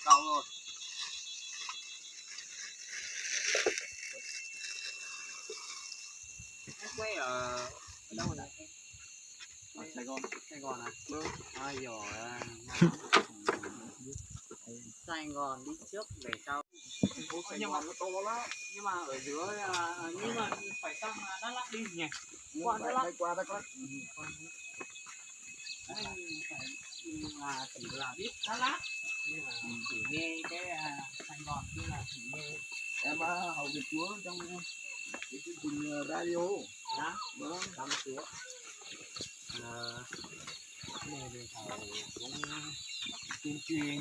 câu rồi. Quay ở đâu rồi em? Ở Sài Gòn. Sài Gòn à? Vâng. Ai giỏi à. Sài Gòn đi trước về sau. Nhưng mà nó to lắm. Nhưng mà ở dưới nhưng mà phải sang Đắk Lắk đi nhỉ? Qua Đắk Lắk. Qua Đắk Lắk. Là chỉ là biết Đắk Lắk. Nhưng mà chỉ nghe cái Sài Gòn kia là chỉ nghe. Em hầu việc chúa trong cái chương trình radio. Đó. Vâng. Đóng chúa. Này thì thầu cũng tuyên truyền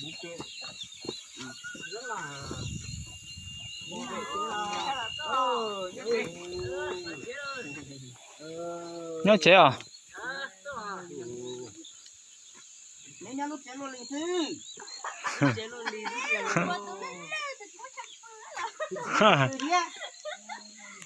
những cái rất là nhớ chế à? Nếu nhớ lúc chế luôn linh sư. Chế luôn linh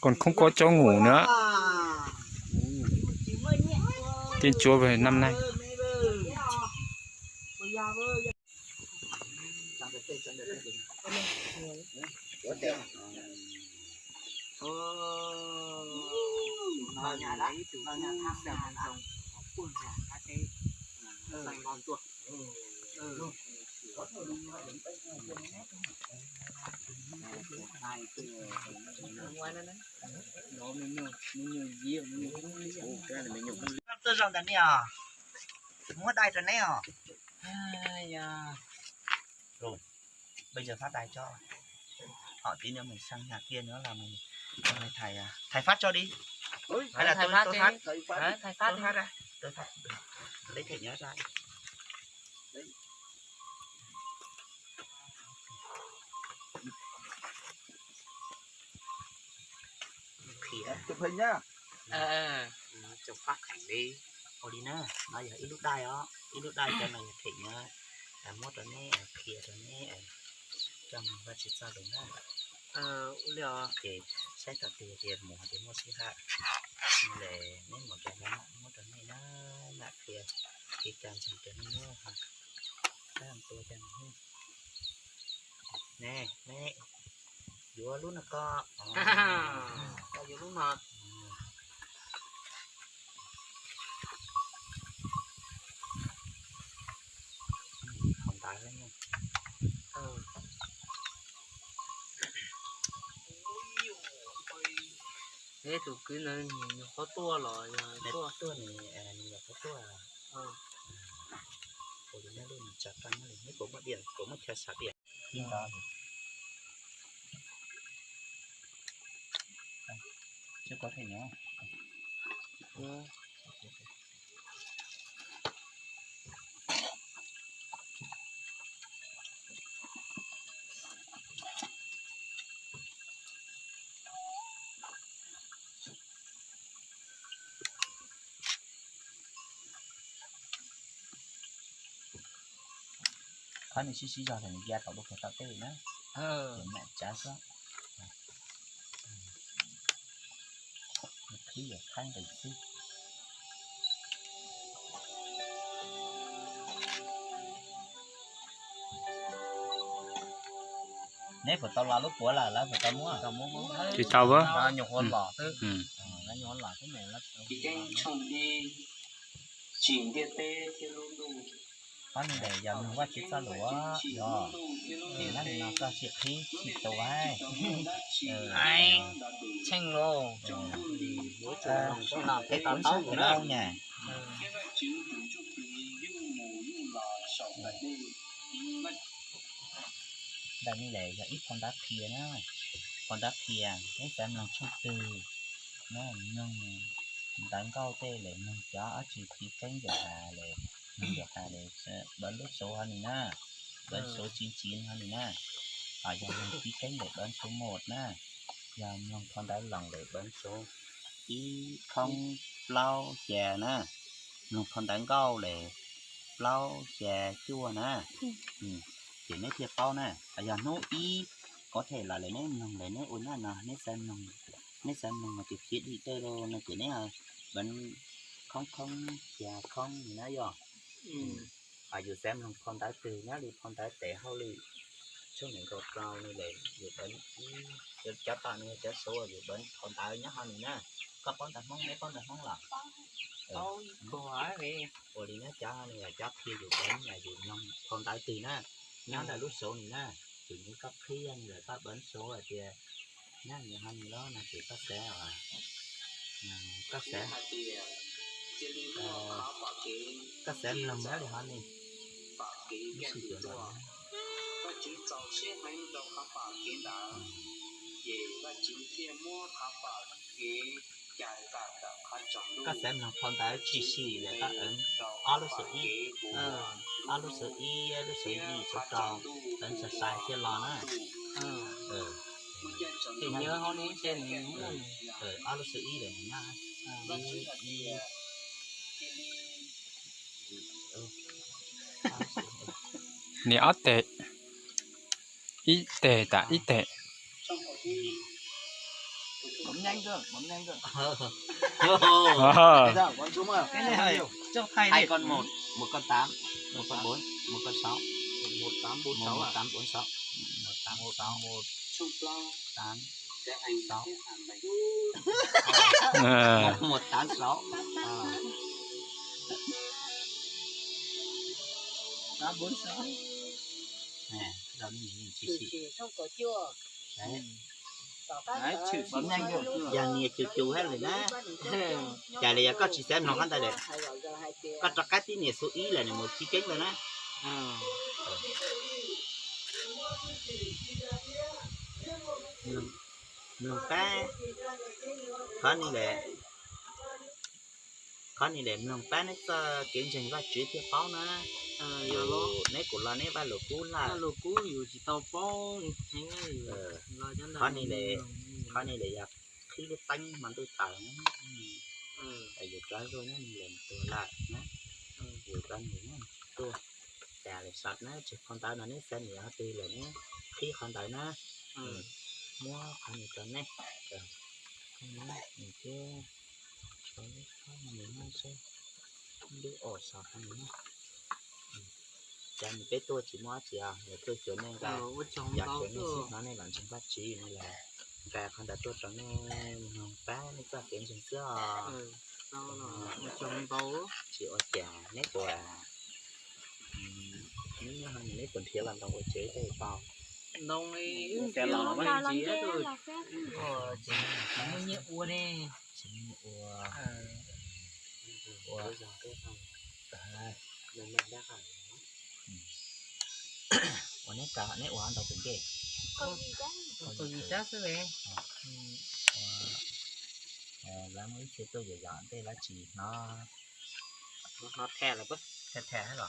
Còn không có chỗ ngủ nữa. Tiên chúa về năm nay. Vào nhà đấy, vào nhà thăm nhà chồng cuốn nhà các cái Sài Gòn tuột. Tôi rằng đàn nè, mua đai rồi nè. Rồi, bây giờ phát đai cho. Họ tí nữa mình sang nhà kia nữa là mình thầy phát cho đi. Hay là tôi phát. Thầy phát ra. Tôi phát. Lấy thầy nhớ ra. Đấy. Chụp hình nhá. Chụp phát ảnh đi. Thôi đi nữa. Nói giờ ít lúc đai đó. Ít lúc đai cho mình thỉnh mốt rồi nè, kia rồi nè. Cho mình bắt chít ra đúng đó. Liệu thì sẽ thật tiền mùa thì mua xí hạ. Để nếu một cái đó mốt rồi nè nó nạ kia. Khi càng chẳng tiền nữa hả. Cái làm tôi cho nó. Nè, vừa luôn là có. Có vừa luôn mà. Không tải lên nha. Thế tụi cứ nên có tua rồi tua này nhiều có tua à. Rồi nó luôn chặt ra nó mới có mất điện, có mất theo sạc điện. Nhưng đó chưa có thể nhớ. Khán này xí giờ thì mình ra tàu đục tàu tê nữa. Mẹ chả sao. Khi ở khăn đầy xí. Nếu phải tao la lúc của là phải tao muốn Thì tao với. Nhục hơn lỏ thứ. Nó nhục hơn lỏ thế này là. Thì cái trồng đi chỉnh điện tê thì luôn đủ. Con để giờ mình qua chiếc xa lúa rồi thì nó có chiếc khí xịt tàu ai Ai chanh lô thì bố chồng có làm cái cái cuốn táo sách của ở nó đâu nhỉ đây như vậy là ít con đá kia nữa con đá kia cái xem lòng chút từ nó nâng đánh câu tê để nâng chó chỉ khí cánh được để nâng được để bắn lúc số hơn nè bắn số 99 hơn nè ở giờ mình khí cánh để bắn số 1 nè giờ mình con đá lòng để bắn số ý không lau chè nè mình con đánh câu để lau chè chua nè chỉ mấy thiệp bao nè ở giờ nó ý có thể là lấy nè uốn nè nè xem mà chụp chiết đi tê rồi nó chỉ nè vẫn không chè không gì nữa rồi dù xem lòng con đá từ nhá đi con đá tệ hao đi số những con cao như vậy dù bánh cho cháu ta nữa cháu số dù bánh con đá nhá hơn nữa có con đá mong mấy con đá mong là ôi cô hỏi đi rồi đi nó cháu này là cháu kia dù bánh là dù năm con đá từ nè nhá là lúc số này nè chỉ những cấp khi anh rồi các bánh số là kia nhá nhiều hơn đó là chỉ có sẽ là có sẽ có sẽ lần nữa thì hơn đi sự chuyện đó và chỉ早些还没到他把给打，也那今天摸他把给改改的，他长路。 các xem là con đá chi xì là các ấn alo sự y alo sự y alo sự gì số tròn ấn sẽ sai cái lò á thì nhớ họ đi trên alo sự y để nhá y nè ớt tệ ít tệ ta ít tệ bấm nhanh cơ bấm nhanh cơ à, xuống rồi cái này cho hai con một con 8 một con 4 một con 6 1846 à 1846 1846 1 8 6 à. 186 846 nè đó nhìn chi xì không có chưa đấy đấy chữ bấm nhanh cơ giờ nghe chú hết rồi đó chả lẽ có chỉ xem nó khăn tay đấy có cho cái tí nè số ý là một chi kính rồi đó nương cá có này để nương cá nó kiến trình và chữ thiệp pháo nữa nấy của là nấy ba lô cũ là lô cũ nhiều chỉ tàu pháo có này để khi cái tanh mà tôi tặng tại vì cái rồi nó làm tôi lại nhé vừa cái nữa tôi chả để sạch nó chỉ con tay nó nấy xem nhớ tươi là nhé khi con tay nó mua con này cái này mình kia cái mình nó sẽ đứa ổ sọt này nữa chẳng cái tôi chỉ mua chỉ để tôi chuyển lên ra giải chuyển lên nó này bạn chẳng phát trí này là ra con đã tôi trắng này cá này có kiện chẳng xưa trồng bầu chỉ ở chả nét quà nếu hơn nét còn thiếu làm đâu có chế thì bao nông ấy cái lò nó nó chỉ hết rồi nó như ua đi chỉ ua giờ cái không nên mình đã phải ua nét cả nét ua ăn đâu cũng kì con gì chắc thế này lá mới chế tôi giờ dọn đây là chỉ nó thè là bớt thè hết rồi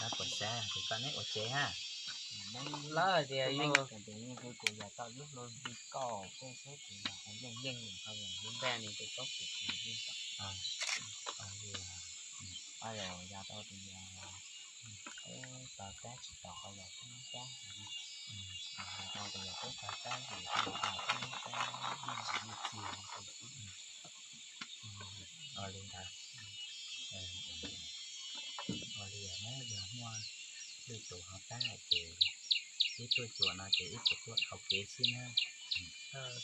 đã còn xa thì con nét ua chế ha lá thì anh cái tiếng cái của nhà tao lúc luôn đi cò cái số thì là không nhanh nhanh không là những bên này cái tóc thì những bây giờ nhà tao thì cái tao cá chỉ tao không là cái cá tao thì là cái cá gì thì là cái gì rồi liền thà rồi liền nó giờ hoa đưa chủ học cá là chị cái tôi chùa nó chỉ ít của tôi học kế xin ha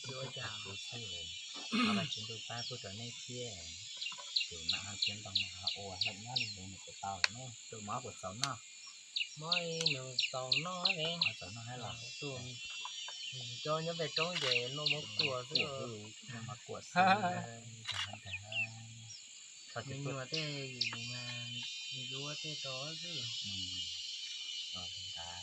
tôi chào tôi say rồi mà là chúng tôi ta tôi trở nên kia thì mà ăn chuyến đồng mà ồ hẹn nhá mình một cái tàu nữa tôi máu của sống nó mới nương tàu nó đấy sống nó hay là tuồng cho nó về trốn về nó một của rồi mà của nhưng mà thế mà lúa thế đó chứ rồi ta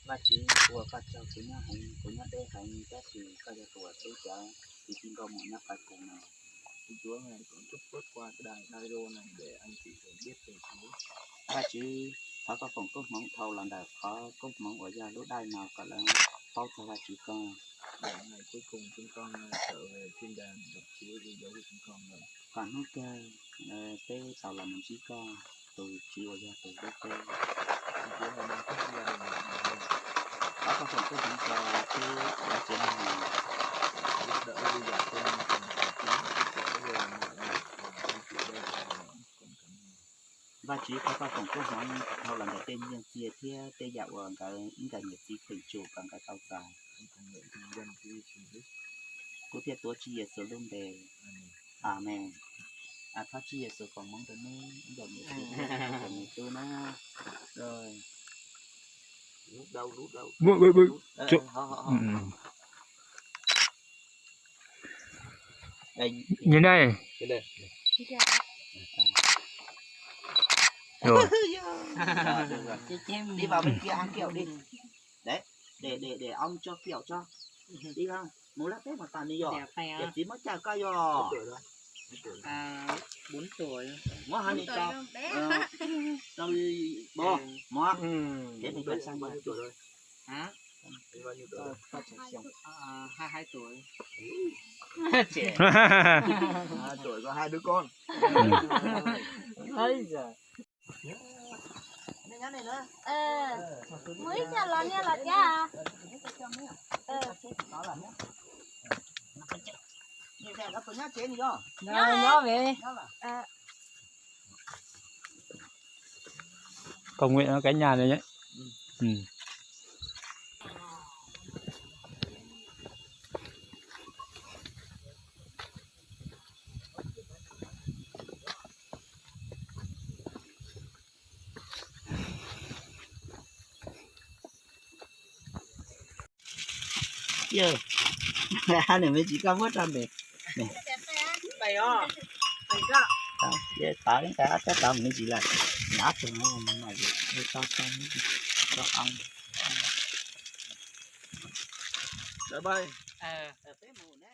và chỉ của các cháu chính là hành của nhà đây hành các gì các gia tuổi tôi cháu thì tin có một nhà phải cùng nào thì chúa này cũng chúc phước qua cái đài radio này để anh chị biết về chúa và chỉ phải có phòng cốt mong thầu lần đầu có cốt mong ở gia lúc đây nào cả là bao cho và chỉ con để ngày cuối cùng chúng con trở về thiên đàng gặp chúa vì dấu của chúng con rồi còn nó chơi tê tàu là mình chỉ con từ chiều ở gia từ đất tê chúa là đang thích gia đình có phòng cốt mong cho cái là chuyện này đỡ đi dạo trên và chỉ có các phòng quốc hóa họ làm cái tên nhân chia thì tê dạo cái những cái nhiệt gì khởi chủ bằng cái cao dài của thiết tố chia số luôn đề amen à phát chia số còn mong tới mấy giờ mình tôi nó rồi rút đâu bự họ đây nhìn đây cái đây rồi đi vào bên kia ăn kẹo đi đấy để ông cho kẹo cho đi không muốn lát tết mà tàn đi rồi để tí mất chả coi rồi 4 tuổi mua hai mươi cho cho bò mua để mình quay sang bao tuổi rồi hả bao nhiêu tuổi? 22 tuổi. Trẻ. 2 tuổi có 2 đứa con. Ây giời. Này này nữa. Mới cho lon nha là cha. Đó là nhá. Như thế nó có nhá chế gì đó. Nhớ về. cầu nguyện ở cái nhà này nhé. Ừ. Giờ hai này mới chỉ có mất ra để Bày ó. Bày đó. để tải cái chắc tao mình chỉ là nhát thôi nó này để cho ăn Bye bye. thế mù nè